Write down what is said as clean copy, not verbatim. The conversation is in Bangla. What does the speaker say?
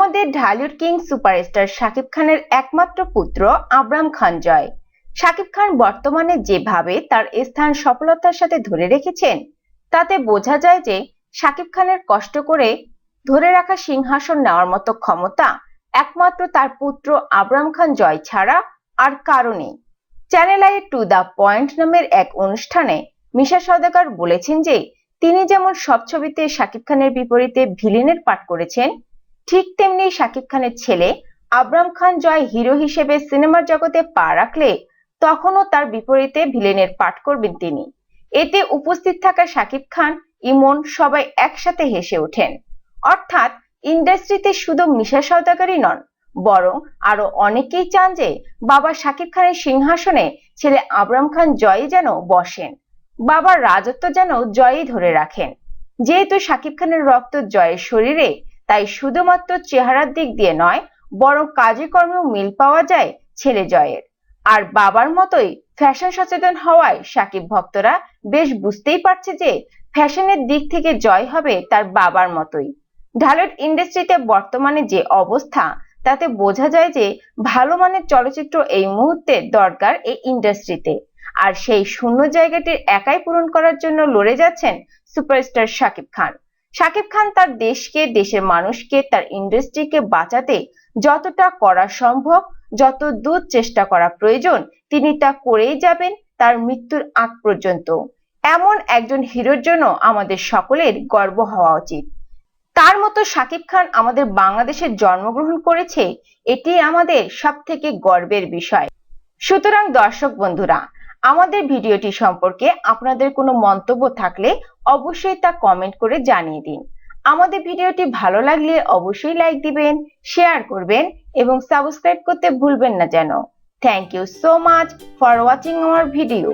আমাদের ঢালিউড কিং সুপারস্টার শাকিব খানের একমাত্র পুত্র আবরাম খান জয়। শাকিব খান বর্তমানে যেভাবে তার স্থান সফলতার সাথে ধরে রেখেছেন, তাতে বোঝা যায় যে শাকিব খানের কষ্ট করে ধরে রাখা সিংহাসন নেওয়ার মতো ক্ষমতা একমাত্র তার পুত্র আবরাম খান জয় ছাড়া আর কারো নেই। Channel I to the point নামের এক অনুষ্ঠানে মিশা সওদাগর বলেছেন যে তিনি যেমন সব ছবিতে শাকিব খানের বিপরীতে ভিলেনের পাঠ করেছেন, ঠিক তেমনি শাকিব খানের ছেলে আবরাম খান জয় হিরো হিসেবে সিনেমার জগতে পা রাখলে তখনও তার বিপরীতে ভিলেনের পাঠ করবেন তিনি। এতে উপস্থিত থাকা শাকিব খান, ইমন সবাই একসাথে হেসে ওঠেন। অর্থাৎ ইন্ডাস্ট্রিতে শুধু মিশা সওদাগরই নন, বরং আরো অনেকেই চান যে বাবা শাকিব খানের সিংহাসনে ছেলে আবরাম খান জয়ই যেন বসেন, বাবার রাজত্ব যেন জয়ই ধরে রাখেন। যেহেতু শাকিব খানের রক্ত জয়ের শরীরে, তাই শুধুমাত্র চেহারার দিক দিয়ে নয়, বরং কাজে কর্মেও মিল পাওয়া যায় ছেলে জয়ের। আর বাবার মতোই ফ্যাশন সচেতন হওয়ায় শাকিব ভক্তরা বেশ বুঝতেই পারছে যে ফ্যাশনের দিক থেকে জয় হবে তার বাবার মতোই। ঢালিউড ইন্ডাস্ট্রিতে বর্তমানে যে অবস্থা, তাতে বোঝা যায় যে ভালো মানের চলচ্চিত্র এই মুহূর্তে দরকার এই ইন্ডাস্ট্রিতে। আর সেই শূন্য জায়গাটি একাই পূরণ করার জন্য লড়ে যাচ্ছেন সুপারস্টার শাকিব খান। শাকিব খান তার দেশকে, দেশের মানুষকে, তার ইন্ডাস্ট্রিকে বাঁচাতে যতটা করা সম্ভব, যত দূর চেষ্টা করা প্রয়োজন, তিনি তা করেই যাবেন তার মৃত্যুর আগ পর্যন্ত। এমন একজন হিরোর জন্য আমাদের সকলের গর্ব হওয়া উচিত। তার মতো শাকিব খান আমাদের বাংলাদেশে জন্মগ্রহণ করেছে, এটি আমাদের সব থেকে গর্বের বিষয়। সুতরাং দর্শক বন্ধুরা, আমাদের ভিডিওটি সম্পর্কে আপনাদের কোনো মন্তব্য থাকলে অবশ্যই তা কমেন্ট করে জানিয়ে দিন। আমাদের ভিডিওটি ভালো লাগলে অবশ্যই লাইক দিবেন, শেয়ার করবেন এবং সাবস্ক্রাইব করতে ভুলবেন না যেন। Thank you so much for watching our video.